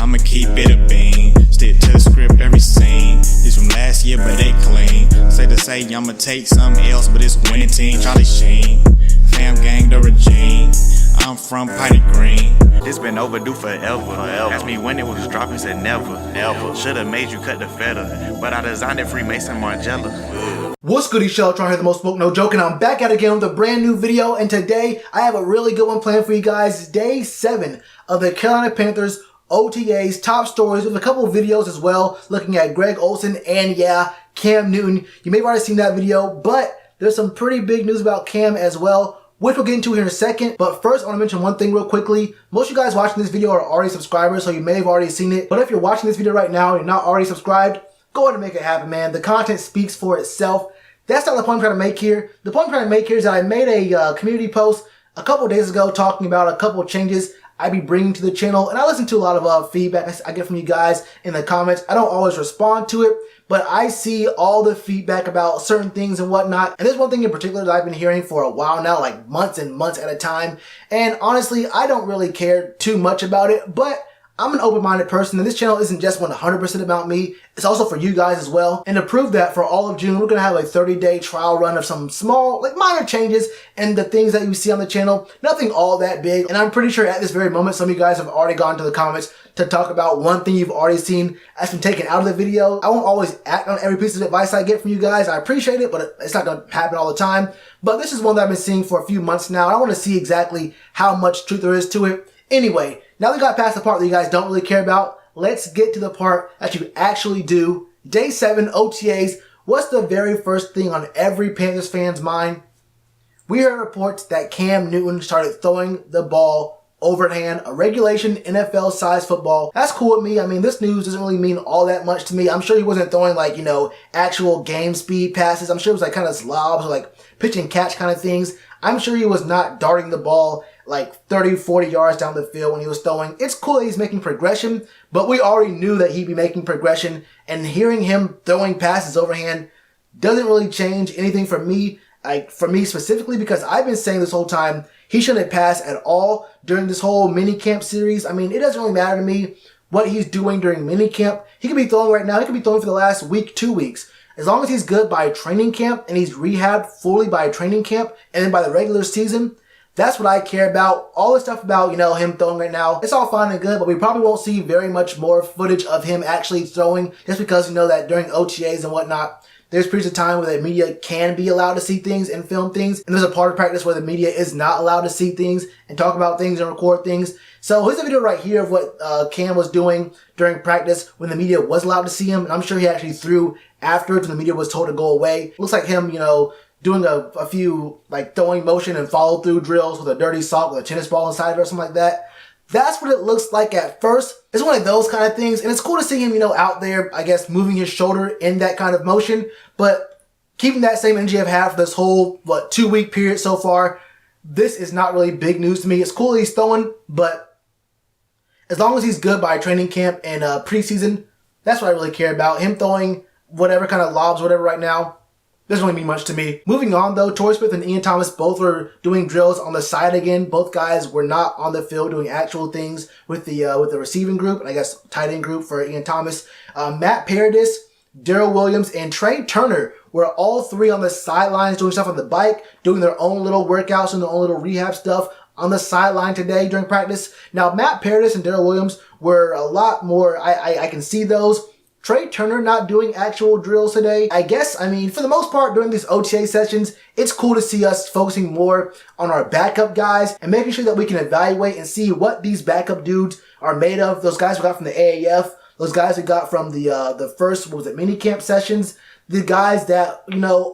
I'ma keep it a bean. Stick to the script, every scene. This from last year, but they clean. Say to say, I'ma take something else, but it's winning team. Charlie Sheen, fam gang, the regime. I'm from Piney Green. This been overdue forever. Asked me when it was dropping, said never. Should've made you cut the feather, but I designed it Freemason Margiela. What's goody, Shellitronnn here, the most spoke, no joke, and I'm back at it again with a brand new video, and today I have a really good one planned for you guys. Day 7 of the Carolina Panthers OTAs, top stories, with a couple of videos as well, looking at Greg Olsen and, yeah, Cam Newton. You may have already seen that video, but there's some pretty big news about Cam as well, which we'll get into here in a second. But first, I want to mention one thing real quickly. Most of you guys watching this video are already subscribers, so you may have already seen it. But if you're watching this video right now and you're not already subscribed, go ahead and make it happen, man. The content speaks for itself. That's not the point I'm trying to make here. The point I'm trying to make here is that I made a community post a couple days ago talking about a couple changes I'd be bringing to the channel. And I listen to a lot of feedback I get from you guys in the comments. I don't always respond to it, but I see all the feedback about certain things and whatnot. And there's one thing in particular that I've been hearing for a while now, like months and months at a time. And honestly, I don't really care too much about it, but I'm an open-minded person, and this channel isn't just 100% about me. It's also for you guys as well. And to prove that, for all of June, we're going to have a 30-day trial run of some small, minor changes and the things that you see on the channel. Nothing all that big. And I'm pretty sure at this very moment, some of you guys have already gone to the comments to talk about one thing you've already seen that's been taken out of the video. I won't always act on every piece of advice I get from you guys. I appreciate it, but it's not going to happen all the time. But this is one that I've been seeing for a few months now. I want to see exactly how much truth there is to it. Anyway, now we got past the part that you guys don't really care about, let's get to the part that you actually do. Day 7 OTAs. What's the very first thing on every Panthers fan's mind? We heard reports that Cam Newton started throwing the ball overhand, a regulation NFL-sized football. That's cool with me. I mean, this news doesn't really mean all that much to me. I'm sure he wasn't throwing actual game speed passes. I'm sure it was kind of slobs or pitch and catch kind of things. I'm sure he was not darting the ball 30, 40 yards down the field when he was throwing. It's cool that he's making progression, but we already knew that he'd be making progression, and hearing him throwing passes overhand doesn't really change anything for me, for me specifically, because I've been saying this whole time he shouldn't pass at all during this whole mini camp series. I mean, it doesn't really matter to me what he's doing during mini camp. He could be throwing right now. He could be throwing for the last week, 2 weeks. As long as he's good by training camp and he's rehabbed fully by training camp and then by the regular season, that's what I care about. All the stuff about, him throwing right now, it's all fine and good, but we probably won't see very much more footage of him actually throwing, just because that during OTAs and whatnot, there's periods of time where the media can be allowed to see things and film things, and there's a part of practice where the media is not allowed to see things and talk about things and record things. So here's a video right here of what Cam was doing during practice when the media was allowed to see him, and I'm sure he actually threw afterwards when the media was told to go away. Looks like him, doing a few throwing motion and follow through drills with a dirty sock with a tennis ball inside of it or something like that. That's what it looks like at first. It's one of those kind of things, and it's cool to see him, out there, I guess, moving his shoulder in that kind of motion, but keeping that same energy I've had for this whole, 2-week period so far. This is not really big news to me. It's cool that he's throwing, but as long as he's good by training camp and preseason, that's what I really care about. Him throwing whatever kind of lobs, whatever right now, doesn't really mean much to me. Moving on though, Torrey Smith and Ian Thomas both were doing drills on the side again. Both guys were not on the field doing actual things with the receiving group, and I guess tight end group for Ian Thomas. Matt Paradis, Daryl Williams, and Trey Turner were all three on the sidelines doing stuff on the bike, doing their own little workouts and their own little rehab stuff on the sideline today during practice. Now, Matt Paradis and Daryl Williams were a lot more, I can see those. Trey Turner not doing actual drills today. I guess, for the most part during these OTA sessions, it's cool to see us focusing more on our backup guys and making sure that we can evaluate and see what these backup dudes are made of. Those guys we got from the AAF, those guys we got from the first, mini camp sessions, the guys that,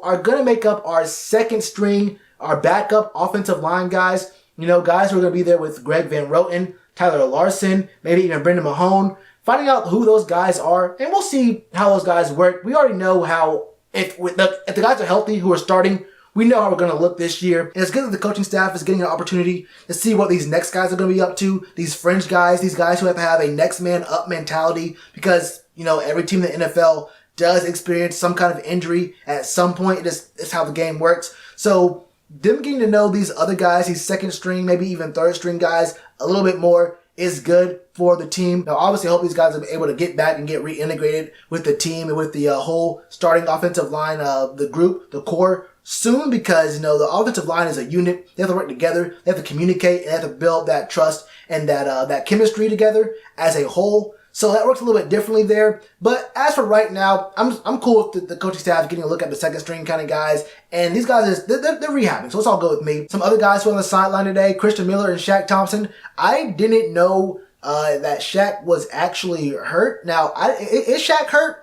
are going to make up our second string, our backup offensive line guys, guys who are going to be there with Greg Van Roten, Tyler Larson, maybe even Brendan Mahone. Finding out who those guys are, and we'll see how those guys work. We already know how, if the guys are healthy who are starting, we know how we're going to look this year. And it's good that the coaching staff is getting an opportunity to see what these next guys are going to be up to. These fringe guys, these guys who have to have a next man up mentality, because, every team in the NFL does experience some kind of injury at some point. It's how the game works. So them getting to know these other guys, these second string, maybe even third string guys, a little bit more, is good for the team. Now, obviously, I hope these guys will be able to get back and get reintegrated with the team and with the whole starting offensive line, the group, the core, soon, because, the offensive line is a unit. They have to work together. They have to communicate, and they have to build that trust and that chemistry together as a whole. So that works a little bit differently there. But as for right now, I'm cool with the coaching staff getting a look at the second string kind of guys. And these guys, they're rehabbing, so it's all good with me. Some other guys who are on the sideline today, Christian Miller and Shaq Thompson. I didn't know that Shaq was actually hurt. Now, is Shaq hurt?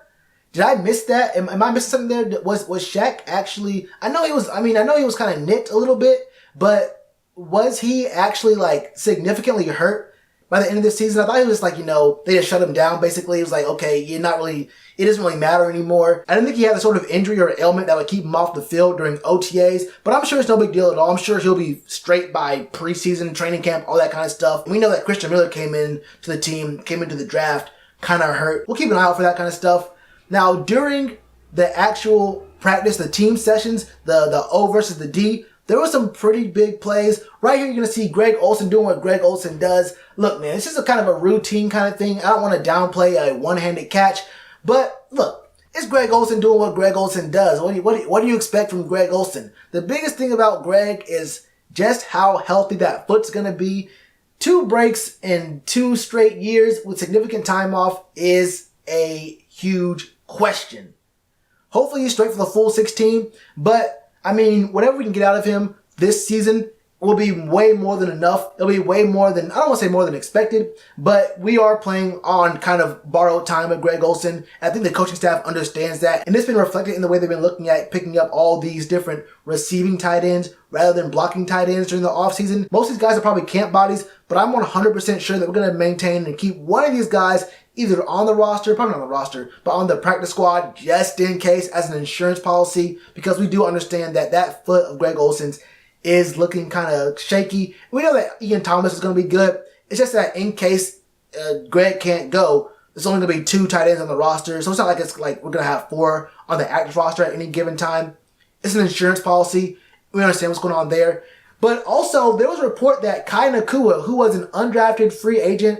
Did I miss that? Am I missing something there? Was Shaq actually? I know he was kind of nicked a little bit, but was he actually significantly hurt by the end of this season? I thought he was they just shut him down. Basically, it was okay, it doesn't really matter anymore. I didn't think he had the sort of injury or ailment that would keep him off the field during OTAs, but I'm sure it's no big deal at all. I'm sure he'll be straight by preseason, training camp, all that kind of stuff. And we know that Christian Miller came into the draft kind of hurt. We'll keep an eye out for that kind of stuff. Now, during the actual practice, the team sessions, the O versus the D, there were some pretty big plays. Right here, you're going to see Greg Olsen doing what Greg Olsen does. Look, man, it's just a kind of a routine kind of thing. I don't want to downplay a one-handed catch, but look, it's Greg Olsen doing what Greg Olsen does. What do you expect from Greg Olsen? The biggest thing about Greg is just how healthy that foot's going to be. 2 breaks in 2 straight years with significant time off is a huge question. Hopefully he's straight for the full 16, but whatever we can get out of him this season will be way more than enough. It'll be way more than, I don't want to say more than expected, but we are playing on kind of borrowed time with Greg Olsen. I think the coaching staff understands that, and it's been reflected in the way they've been looking at picking up all these different receiving tight ends rather than blocking tight ends during the offseason. Most of these guys are probably camp bodies, but I'm 100% sure that we're going to maintain and keep one of these guys either on the roster, probably not on the roster, but on the practice squad just in case as an insurance policy, because we do understand that foot of Greg Olsen's is looking kind of shaky. We know that Ian Thomas is going to be good. It's just that in case Greg can't go, there's only going to be 2 tight ends on the roster. So it's not like we're going to have 4 on the active roster at any given time. It's an insurance policy. We understand what's going on there. But also, there was a report that Kai Nakua, who was an undrafted free agent,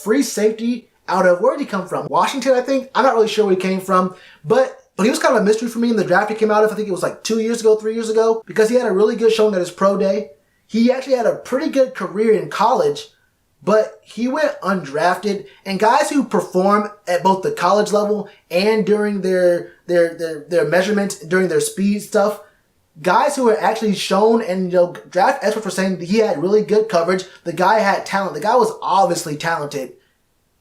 free safety out of, where did he come from? Washington, I think. I'm not really sure where he came from, but he was kind of a mystery for me in the draft he came out of. I think it was 2 years ago, 3 years ago, because he had a really good showing at his pro day. He actually had a pretty good career in college, but he went undrafted. And guys who perform at both the college level and during their measurements, during their speed stuff, guys who are actually shown, and draft experts were saying that he had really good coverage. The guy had talent. The guy was obviously talented,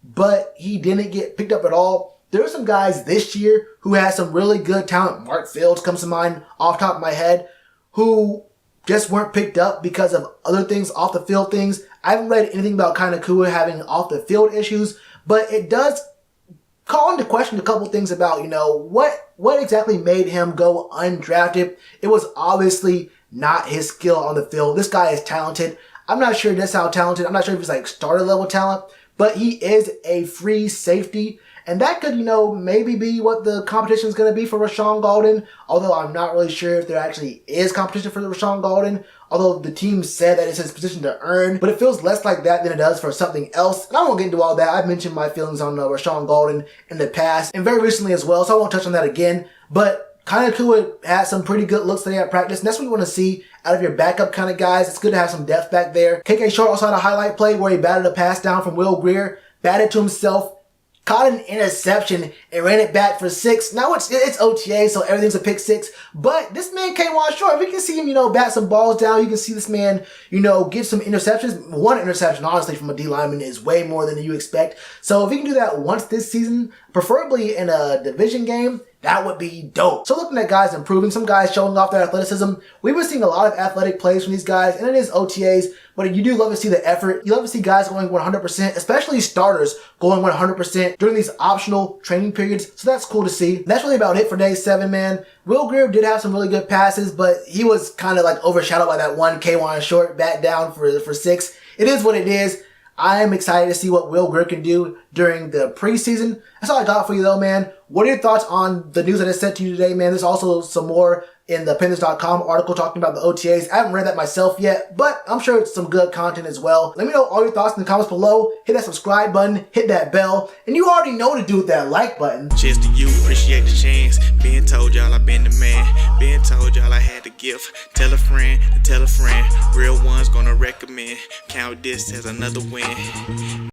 but he didn't get picked up at all. There were some guys this year who had some really good talent. Mark Fields comes to mind off the top of my head, who just weren't picked up because of other things, off the field things. I haven't read anything about Kai Nakua having off the field issues, but it does call into question a couple things about, what exactly made him go undrafted. It was obviously not his skill on the field. This guy is talented. I'm not sure just how talented. I'm not sure if he's starter level talent, but he is a free safety. And that could, maybe be what the competition is going to be for Rashawn Golden. Although I'm not really sure if there actually is competition for Rashawn Golden. Although the team said that it's his position to earn. But it feels less like that than it does for something else. And I won't get into all that. I've mentioned my feelings on Rashawn Golden in the past. And very recently as well. So I won't touch on that again. But Kai Nakua had some pretty good looks today at practice. And that's what you want to see out of your backup kind of guys. It's good to have some depth back there. KK Short also had a highlight play where he batted a pass down from Will Greer. Batted to himself. Caught an interception and ran it back for 6. Now it's OTA, so everything's a pick 6. But this man came on short. We can see him, bat some balls down. You can see this man, get some interceptions. 1 interception, honestly, from a D lineman is way more than you expect. So if he can do that once this season, preferably in a division game, that would be dope. So looking at guys improving, some guys showing off their athleticism. We've been seeing a lot of athletic plays from these guys, and it is OTAs, but you do love to see the effort. You love to see guys going 100%, especially starters going 100% during these optional training periods. So that's cool to see. That's really about it for day 7, man. Will Greer did have some really good passes, but he was kind of overshadowed by that one K1 short bat down for 6. It is what it is. I am excited to see what Will Greer can do during the preseason. That's all I got for you though, man. What are your thoughts on the news that I sent to you today, man? There's also some more in the Panthers.com article talking about the OTAs. I haven't read that myself yet, but I'm sure it's some good content as well. Let me know all your thoughts in the comments below. Hit that subscribe button, hit that bell, and you already know to do with that like button. Cheers to you, appreciate the chance. Being told y'all I been the man. Being told y'all I had the gift. Tell a friend to tell a friend. Real ones gonna recommend. Count this as another win.